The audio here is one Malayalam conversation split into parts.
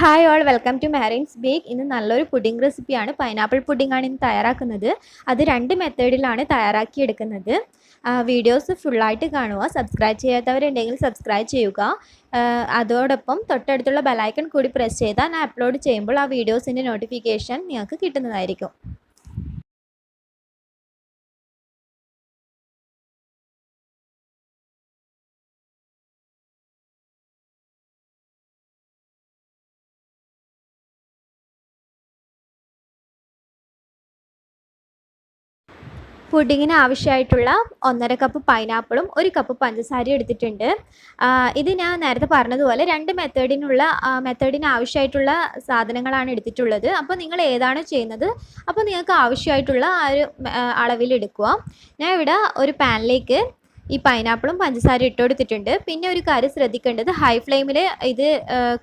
Hi all welcome to Mehrin's bake. ഇന്ന് നല്ലൊരു പുഡിംഗ് റെസിപ്പിയാണ്. പൈനാപ്പിൾ പുഡിംഗ് ആണ് ഇന്ന് തയ്യാറാക്കുന്നത്. അത് രണ്ട് മെത്തേഡിലാണ് തയ്യാറാക്കിയെടുക്കുന്നത്. വീഡിയോസ് ഫുള്ളായിട്ട് കാണുക. സബ്സ്ക്രൈബ് ചെയ്യാത്തവരുണ്ടെങ്കിൽ സബ്സ്ക്രൈബ് ചെയ്യുക. അതോടൊപ്പം തൊട്ടടുത്തുള്ള ബെലൈക്കൺ കൂടി പ്രസ് ചെയ്താൽ ഞാൻ അപ്ലോഡ് ചെയ്യുമ്പോൾ ആ വീഡിയോസിൻ്റെ നോട്ടിഫിക്കേഷൻ നിങ്ങൾക്ക് കിട്ടുന്നതായിരിക്കും. പുഡിങ്ങിന് ആവശ്യമായിട്ടുള്ള 1.5 കപ്പ് പൈനാപ്പിളും 1 കപ്പ് പഞ്ചസാരയും എടുത്തിട്ടുണ്ട്. ഇത് ഞാൻ നേരത്തെ പറഞ്ഞതുപോലെ രണ്ട് മെത്തേഡിന് ആവശ്യമായിട്ടുള്ള സാധനങ്ങളാണ് എടുത്തിട്ടുള്ളത്. അപ്പോൾ നിങ്ങൾ ഏതാണോ ചെയ്യുന്നത് അപ്പോൾ നിങ്ങൾക്ക് ആവശ്യമായിട്ടുള്ള ആ ഒരു അളവിലെടുക്കുക. ഞാൻ ഇവിടെ ഒരു പാനിലേക്ക് ഈ പൈനാപ്പിളും പഞ്ചസാരയും ഇട്ട് കൊടുത്തിട്ടുണ്ട്. പിന്നെ ഒരു കാര്യം ശ്രദ്ധിക്കേണ്ടത്, ഹൈ ഫ്ലെയിമിൽ ഇത്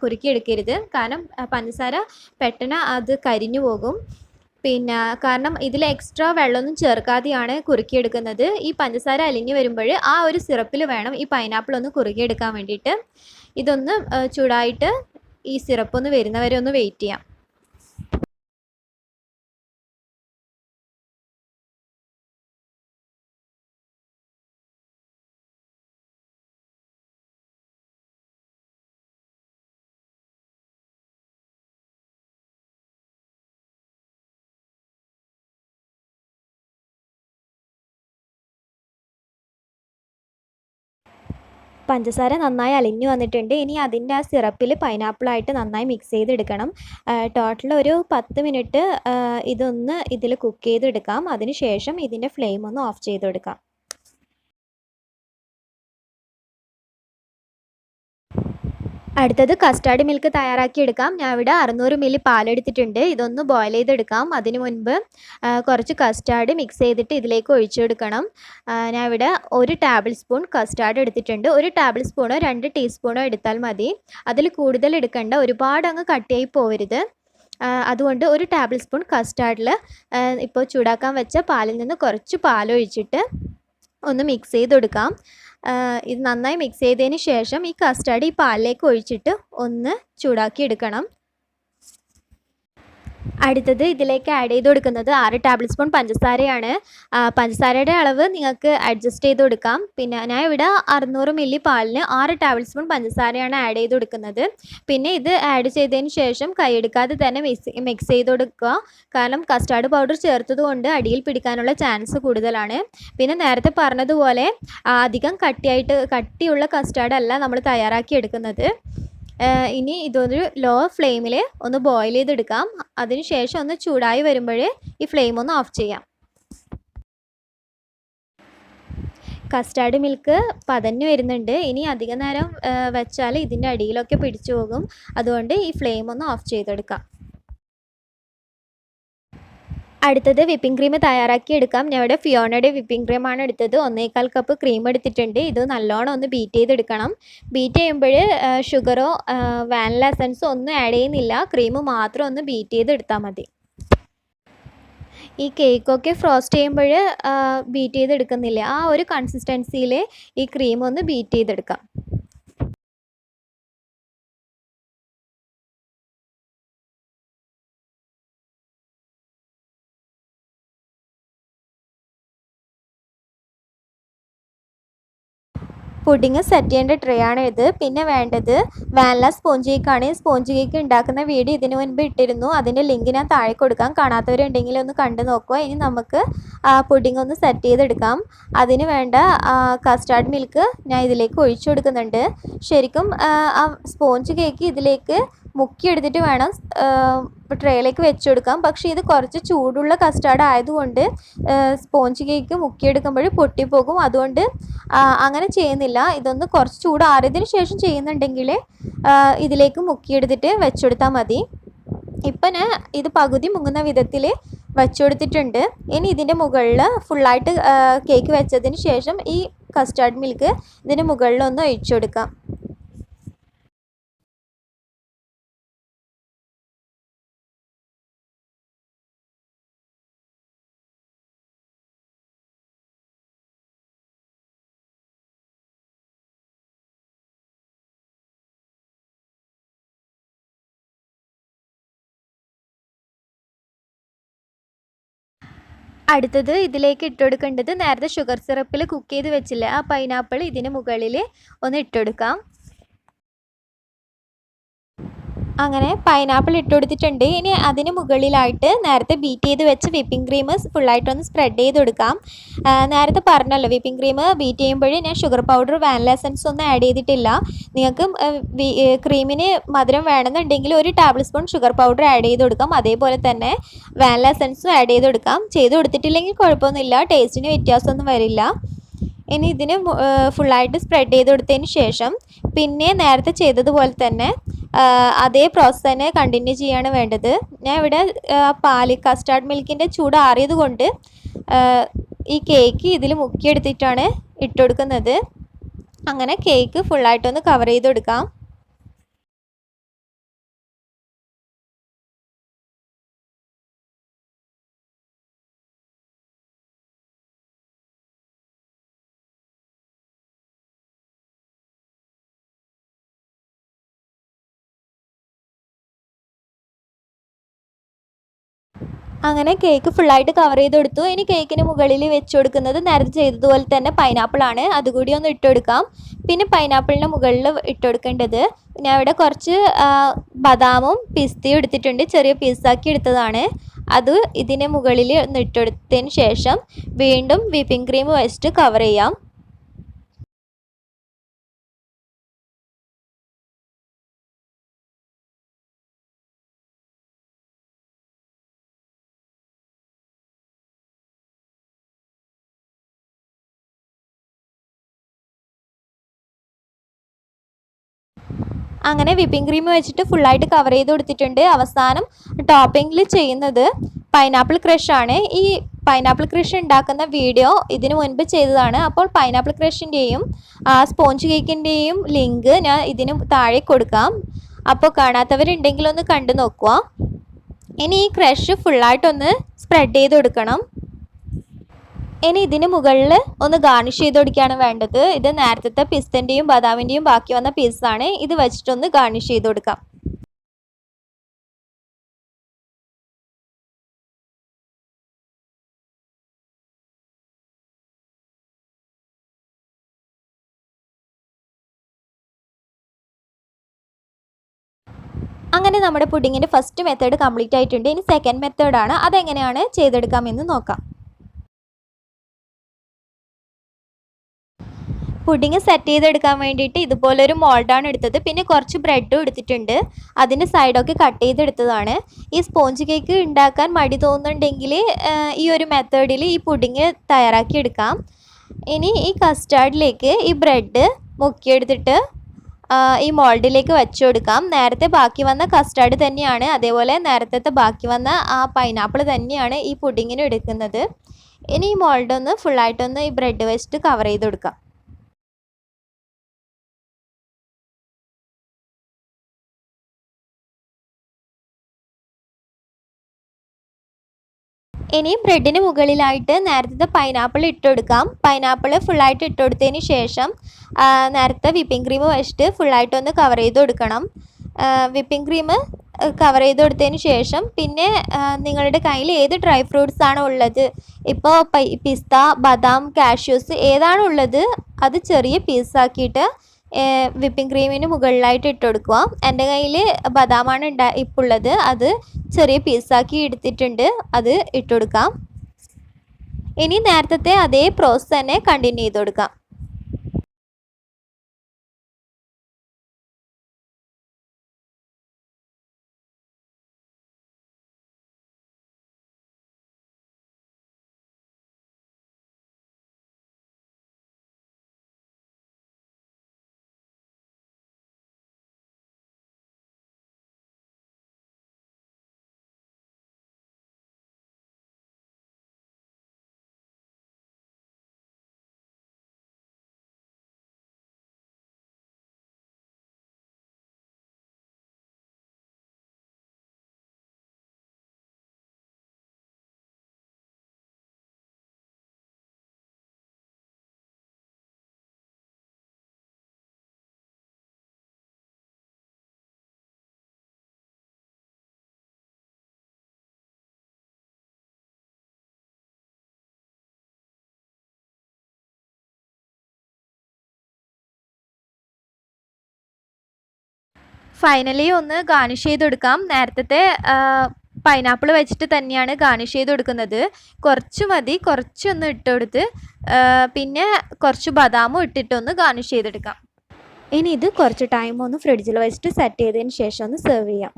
കുറുക്കിയെടുക്കരുത്. കാരണം പഞ്ചസാര പെട്ടെന്ന് അത് കരിഞ്ഞു പോകും. കാരണം ഇതിൽ എക്സ്ട്രാ വെള്ളമൊന്നും ചേർക്കാതെയാണ് കുറുക്കിയെടുക്കുന്നത്. ഈ പഞ്ചസാര അലിഞ്ഞ് വരുമ്പോൾ ആ ഒരു സിറപ്പിൽ വേണം ഈ പൈനാപ്പിൾ ഒന്ന് കുറുകിയെടുക്കാൻ വേണ്ടിയിട്ട്. ഇതൊന്ന് ചൂടായിട്ട് ഈ സിറപ്പ് ഒന്ന് വരുന്നവരെ ഒന്ന് വെയിറ്റ് ചെയ്യാം. പഞ്ചസാര നന്നായി അലിഞ്ഞു വന്നിട്ടുണ്ട്. ഇനി അതിൻ്റെ ആ സിറപ്പിൽ പൈനാപ്പിളായിട്ട് നന്നായി മിക്സ് ചെയ്തെടുക്കണം. ടോട്ടൽ ഒരു 10 മിനിറ്റ് ഇതൊന്ന് ഇതിൽ കുക്ക് ചെയ്തെടുക്കാം. അതിന് ശേഷം ഇതിൻ്റെ ഫ്ലെയിം ഒന്ന് ഓഫ് ചെയ്തെടുക്കാം. അടുത്തത് കസ്റ്റാർഡ് മിൽക്ക് തയ്യാറാക്കിയെടുക്കാം. ഞാൻ ഇവിടെ 600 മില്ലി പാലെടുത്തിട്ടുണ്ട്. ഇതൊന്ന് ബോയിൽ ചെയ്തെടുക്കാം. അതിന് മുൻപ് കുറച്ച് കസ്റ്റാർഡ് മിക്സ് ചെയ്തിട്ട് ഇതിലേക്ക് ഒഴിച്ചെടുക്കണം. ഞാൻ ഇവിടെ 1 ടേബിൾ സ്പൂൺ കസ്റ്റാർഡ് എടുത്തിട്ടുണ്ട്. 1 ടേബിൾ സ്പൂണോ 2 ടീസ്പൂണോ എടുത്താൽ മതി. അതിൽ കൂടുതൽ എടുക്കേണ്ട, ഒരുപാട് അങ്ങ് കട്ടിയായി പോകരുത്. അതുകൊണ്ട് 1 ടേബിൾ സ്പൂൺ കസ്റ്റാർഡിൽ ഇപ്പോൾ ചൂടാക്കാൻ വെച്ച പാലിൽ നിന്ന് കുറച്ച് പാലൊഴിച്ചിട്ട് ഒന്ന് മിക്സ് ചെയ്തെടുക്കാം. ഇത് നന്നായി മിക്സ് ചെയ്തതിന് ശേഷം ഈ കസ്റ്റാർഡ് ഈ പാലിലേക്ക് ഒഴിച്ചിട്ട് ഒന്ന് ചൂടാക്കി എടുക്കണം. അടുത്തത് ഇതിലേക്ക് ആഡ് ചെയ്ത് കൊടുക്കുന്നത് 6 ടേബിൾ സ്പൂൺ പഞ്ചസാരയാണ്. പഞ്ചസാരയുടെ അളവ് നിങ്ങൾക്ക് അഡ്ജസ്റ്റ് ചെയ്ത് കൊടുക്കാം. പിന്നെ ഞാൻ ഇവിടെ 600 മില്ലി പാലിന് 6 ടേബിൾ സ്പൂൺ പഞ്ചസാരയാണ് ആഡ് ചെയ്ത് കൊടുക്കുന്നത്. പിന്നെ ഇത് ആഡ് ചെയ്തതിന് ശേഷം കൈയെടുക്കാതെ തന്നെ മിക്സ് ചെയ്ത് കൊടുക്കുക. കാരണം കസ്റ്റാർഡ് പൗഡർ ചേർത്തത് കൊണ്ട് അടിയിൽ പിടിക്കാനുള്ള ചാൻസ് കൂടുതലാണ്. പിന്നെ നേരത്തെ പറഞ്ഞതുപോലെ അധികം കട്ടിയുള്ള കസ്റ്റാർഡ് അല്ല നമ്മൾ തയ്യാറാക്കി എടുക്കുന്നത്. ഇനി ഇതൊരു ലോ ഫ്ലെയിമിൽ ഒന്ന് ബോയിൽ ചെയ്തെടുക്കാം. അതിനുശേഷം ഒന്ന് ചൂടായി വരുമ്പോൾ ഈ ഫ്ലെയിം ഒന്ന് ഓഫ് ചെയ്യാം. കസ്റ്റാർഡ് മിൽക്ക് പതഞ്ഞ് വരുന്നുണ്ട്. ഇനി അധിക നേരം വെച്ചാൽ ഇതിൻ്റെ അടിയിലൊക്കെ പിടിച്ചു പോകും. അതുകൊണ്ട് ഈ ഫ്ലെയിം ഒന്ന് ഓഫ് ചെയ്തെടുക്കാം. അടുത്തത് വിപ്പിംഗ് ക്രീം തയ്യാറാക്കിയെടുക്കാം. ഞാൻ ഇവിടെ ഫിയോണയുടെ വിപ്പിംഗ് ക്രീമാണ് എടുത്തത്. 1.25 കപ്പ് ക്രീം എടുത്തിട്ടുണ്ട്. ഇത് നല്ലോണം ഒന്ന് ബീറ്റ് ചെയ്തെടുക്കണം. ബീറ്റ് ചെയ്യുമ്പോൾ ഷുഗറോ വാനില എസൻസോ ഒന്നും ആഡ് ചെയ്യുന്നില്ല. ക്രീം മാത്രം ഒന്ന് ബീറ്റ് ചെയ്തെടുത്താൽ മതി. ഈ കേക്കൊക്കെ ഫ്രോസ്റ്റ് ചെയ്യുമ്പോൾ ബീറ്റ് ചെയ്തെടുക്കുന്നില്ല, ആ ഒരു കൺസിസ്റ്റൻസിയിൽ ഈ ക്രീം ഒന്ന് ബീറ്റ് ചെയ്തെടുക്കാം. പുഡിങ് സെറ്റ് ചെയ്യേണ്ട ട്രേ ആണ് ഇത്. പിന്നെ വേണ്ടത് വാനില സ്പോഞ്ച് കേക്കാണ്. സ്പോഞ്ച് കേക്ക് ഉണ്ടാക്കുന്ന വീഡിയോ ഇതിന് മുൻപ് ഇട്ടിരുന്നു. അതിൻ്റെ ലിങ്ക് ഞാൻ താഴെ കൊടുക്കാം. കാണാത്തവരുണ്ടെങ്കിൽ ഒന്ന് കണ്ടു നോക്കുക. ഇനി നമുക്ക് പുഡിങ് ഒന്ന് സെറ്റ് ചെയ്തെടുക്കാം. അതിന് വേണ്ട കസ്റ്റാർഡ് മിൽക്ക് ഞാൻ ഇതിലേക്ക് ഒഴിച്ചു കൊടുക്കുന്നുണ്ട്. ശരിക്കും ആ സ്പോഞ്ച് കേക്ക് ഇതിലേക്ക് മുക്കിയെടുത്തിട്ട് വേണം ട്രേയിലേക്ക് വെച്ച് കൊടുക്കാം. പക്ഷേ ഇത് കുറച്ച് ചൂടുള്ള കസ്റ്റാർഡ് ആയതുകൊണ്ട് സ്പോഞ്ച് കേക്ക് മുക്കിയെടുക്കുമ്പോൾ പൊട്ടിപ്പോകും. അതുകൊണ്ട് അങ്ങനെ ചെയ്യുന്നില്ല. ഇതൊന്ന് കുറച്ച് ചൂടാറിയതിന് ശേഷം ചെയ്യുന്നുണ്ടെങ്കിൽ ഇതിലേക്ക് മുക്കിയെടുത്തിട്ട് വെച്ചെടുത്താൽ മതി. ഇപ്പം ഞാൻ ഇത് പകുതി മുങ്ങുന്ന വിധത്തിൽ വെച്ചുകൊടുത്തിട്ടുണ്ട്. ഇനി ഇതിൻ്റെ മുകളിൽ ഫുള്ളായിട്ട് കേക്ക് വെച്ചതിന് ശേഷം ഈ കസ്റ്റാർഡ് മിൽക്ക് ഇതിൻ്റെ മുകളിലൊന്ന് ഒഴിച്ചു കൊടുക്കാം. അടുത്തത് ഇതിലേക്ക് ഇട്ടുകൊടുക്കേണ്ടത് നേരത്തെ ഷുഗർ സിറപ്പിൽ കുക്ക് ചെയ്ത് വെച്ചില്ലേ ആ പൈനാപ്പിൾ ഇതിന് മുകളിൽ ഒന്ന് ഇട്ടുകൊടുക്കാം. അങ്ങനെ പൈനാപ്പിൾ ഇട്ട് കൊടുത്തിട്ടുണ്ട്. ഇനി അതിന് മുകളിലായിട്ട് നേരത്തെ ബീറ്റ് ചെയ്ത് വെച്ച് വിപ്പിംഗ് ക്രീം ഫുള്ളായിട്ടൊന്ന് സ്പ്രെഡ് ചെയ്ത് കൊടുക്കാം. നേരത്തെ പറഞ്ഞല്ലോ വിപ്പിംഗ് ക്രീം ബീറ്റ് ചെയ്യുമ്പോഴേ ഞാൻ ഷുഗർ പൗഡർ വാനില എസൻസ് ഒന്നും ആഡ് ചെയ്തിട്ടില്ല. നിങ്ങൾക്ക് ക്രീമിന് മധുരം വേണമെന്നുണ്ടെങ്കിൽ 1 table spoon sugar powder add ചെയ്ത് കൊടുക്കാം. അതേപോലെ തന്നെ വാനില എസൻസും ആഡ് ചെയ്ത് കൊടുക്കാം. ചെയ്ത് കൊടുത്തിട്ടില്ലെങ്കിൽ കുഴപ്പമൊന്നുമില്ല, ടേസ്റ്റിന് വ്യത്യാസമൊന്നും വരില്ല. ഇനി ഇതിന് ഫുള്ളായിട്ട് സ്പ്രെഡ് ചെയ്ത് കൊടുത്തതിന് ശേഷം പിന്നെ നേരത്തെ ചെയ്തതുപോലെ തന്നെ അതേ പ്രോസസ്സ് തന്നെ കണ്ടിന്യൂ ചെയ്യാണ് വേണ്ടത്. ഞാൻ ഇവിടെ പാല് കസ്റ്റാർഡ് മിൽക്കിൻ്റെ ചൂട് ആറിയത് കൊണ്ട് ഈ കേക്ക് ഇതിൽ മുക്കിയെടുത്തിട്ടാണ് ഇട്ട് കൊടുക്കുന്നത്. അങ്ങനെ കേക്ക് ഫുള്ളായിട്ടൊന്ന് കവർ ചെയ്ത് കൊടുക്കാം. അങ്ങനെ കേക്ക് ഫുള്ളായിട്ട് കവർ ചെയ്ത് കൊടുത്തു. ഇനി കേക്കിന് മുകളിൽ വെച്ച് കൊടുക്കുന്നത് നേരത്തെ ചെയ്തതുപോലെ തന്നെ പൈനാപ്പിളാണ്. അതുകൂടി ഒന്ന് ഇട്ട് കൊടുക്കാം. പിന്നെ പൈനാപ്പിളിൻ്റെ മുകളിൽ ഇട്ട് കൊടുക്കേണ്ടത് ഞാൻ ഇവിടെ കുറച്ച് ബദാമും പിസ്തയും എടുത്തിട്ടുണ്ട്, ചെറിയ പീസാക്കി എടുത്തതാണ്. അത് ഇതിന് മുകളിൽ ഒന്ന് ഇട്ട് കൊടുത്തതിന് ശേഷം വീണ്ടും വിപ്പിംഗ് ക്രീം വെച്ചിട്ട് കവർ ചെയ്യാം. അങ്ങനെ വിപ്പിംഗ് ക്രീം വെച്ചിട്ട് ഫുള്ളായിട്ട് കവർ ചെയ്ത് കൊടുത്തിട്ടുണ്ട്. അവസാനം ടോപ്പിങ്ങിൽ ചെയ്യുന്നത് പൈനാപ്പിൾ ക്രഷാണ്. ഈ പൈനാപ്പിൾ ക്രഷ് ഉണ്ടാക്കുന്ന വീഡിയോ ഇതിനു മുൻപ് ചെയ്തതാണ്. അപ്പോൾ പൈനാപ്പിൾ ക്രഷിൻ്റെയും സ്പോഞ്ച് കേക്കിൻ്റെയും ലിങ്ക് ഞാൻ ഇതിന് താഴെ കൊടുക്കാം. അപ്പോൾ കാണാത്തവരുണ്ടെങ്കിൽ ഒന്ന് കണ്ടു നോക്കുക. ഇനി ഈ ക്രഷ് ഫുള്ളായിട്ടൊന്ന് സ്പ്രെഡ് ചെയ്ത് കൊടുക്കണം. ഇനി ഇതിന് മുകളിൽ ഒന്ന് ഗാർണിഷ് ചെയ്ത് കൊടുക്കുകയാണ് വേണ്ടത്. ഇത് നേരത്തെ പിസ്തൻ്റെയും ബദാമിൻ്റെയും ബാക്കി വന്ന പീസാണ്. ഇത് വെച്ചിട്ടൊന്ന് ഗാർണിഷ് ചെയ്ത് കൊടുക്കാം. അങ്ങനെ നമ്മുടെ പുഡിങ്ങിൻ്റെ ഫസ്റ്റ് മെത്തേഡ് കംപ്ലീറ്റ് ആയിട്ടുണ്ട്. ഇനി സെക്കൻഡ് മെത്തേഡാണ്. അതെങ്ങനെയാണ് ചെയ്തെടുക്കാമെന്ന് നോക്കാം. പുഡിങ് സെറ്റ് ചെയ്തെടുക്കാൻ വേണ്ടിയിട്ട് ഇതുപോലൊരു മോൾഡാണ് എടുത്തത്. പിന്നെ കുറച്ച് ബ്രെഡും എടുത്തിട്ടുണ്ട്. അതിൻ്റെ സൈഡൊക്കെ കട്ട് ചെയ്തെടുത്തതാണ്. ഈ സ്പോഞ്ച് കേക്ക് ഉണ്ടാക്കാൻ മടി തോന്നുന്നുണ്ടെങ്കിൽ ഈ ഒരു മെത്തേഡിൽ ഈ പുഡിങ് തയ്യാറാക്കി എടുക്കാം. ഇനി ഈ കസ്റ്റാർഡിലേക്ക് ഈ ബ്രെഡ് മുക്കിയെടുത്തിട്ട് ഈ മോൾഡിലേക്ക് വെച്ച് കൊടുക്കാം. നേരത്തെ ബാക്കി വന്ന കസ്റ്റാർഡ് തന്നെയാണ്, അതേപോലെ നേരത്തെ ബാക്കി വന്ന ആ പൈനാപ്പിൾ തന്നെയാണ് ഈ പുഡിങ്ങിന് എടുക്കുന്നത്. ഇനി ഈ മോൾഡൊന്ന് ഫുള്ളായിട്ടൊന്ന് ഈ ബ്രെഡ് വെച്ചിട്ട് കവർ ചെയ്ത് കൊടുക്കാം. ഇനി ബ്രെഡിന് മുകളിലായിട്ട് നേരത്തെ പൈനാപ്പിൾ ഇട്ട് കൊടുക്കാം. പൈനാപ്പിൾ ഫുള്ളായിട്ട് ഇട്ട് കൊടുത്തതിന് ശേഷം നേരത്തെ വിപ്പിംഗ് ക്രീം വെച്ചിട്ട് ഫുള്ളായിട്ടൊന്ന് കവർ ചെയ്ത് കൊടുക്കണം. വിപ്പിംഗ് ക്രീം കവർ ചെയ്ത് കൊടുത്തതിന് ശേഷം പിന്നെ നിങ്ങളുടെ കയ്യിൽ ഏത് ഡ്രൈ ഫ്രൂട്ട്സ് ആണോ ഉള്ളത്, ഇപ്പോൾ പിസ്ത, ബദാം, കാഷ്യൂസ് ഏതാണോ ഉള്ളത് അത് ചെറിയ പീസാക്കിയിട്ട് വിപ്പിംഗ് ക്രീമിന് മുകളിലായിട്ട് ഇട്ട് കൊടുക്കുക. എൻ്റെ കയ്യിൽ ബദാമാണ് ഇപ്പോൾ ഉള്ളത്, അത് ചെറിയ പീസാക്കി എടുത്തിട്ടുണ്ട്, അത് ഇട്ട് കൊടുക്കാം. ഇനി നേരത്തെ അതേ പ്രോസസ്സ് തന്നെ കണ്ടിന്യൂ ചെയ്ത് കൊടുക്കാം. ഫൈനലി ഒന്ന് ഗാർണിഷ് ചെയ്ത് കൊടുക്കാം. നേരത്തെ പൈനാപ്പിൾ വെച്ചിട്ട് തന്നെയാണ് ഗാർണിഷ് ചെയ്ത് കൊടുക്കുന്നത്. കുറച്ച് മതി, കുറച്ചൊന്ന് ഇട്ട് കൊടുത്ത് പിന്നെ കുറച്ച് ബദാമും ഇട്ടിട്ടൊന്ന് ഗാർണിഷ് ചെയ്തെടുക്കാം. ഇനി ഇത് കുറച്ച് ടൈം ഒന്ന് ഫ്രിഡ്ജിൽ വെച്ചിട്ട് സെറ്റ് ചെയ്തതിന് ശേഷം ഒന്ന് സെർവ് ചെയ്യാം.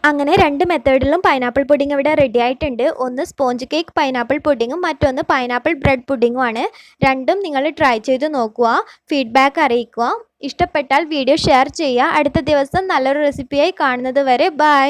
അങ്ങനെ 2 മെത്തേഡിലും പൈനാപ്പിൾ പുഡിംഗ് ഇവിടെ റെഡി ആയിട്ടുണ്ട്. ഒന്ന് സ്പോഞ്ച് കേക്ക് പൈനാപ്പിൾ പുഡിങ്ങും മറ്റൊന്ന് പൈനാപ്പിൾ ബ്രെഡ് പുഡിങ്ങും ആണ്. രണ്ടും നിങ്ങൾ ട്രൈ ചെയ്ത് നോക്കുക, ഫീഡ്ബാക്ക് അറിയിക്കുക. ഇഷ്ടപ്പെട്ടാൽ വീഡിയോ ഷെയർ ചെയ്യുക. അടുത്ത ദിവസം നല്ലൊരു റെസിപ്പിയായി കാണുന്നത് വരെ ബൈ.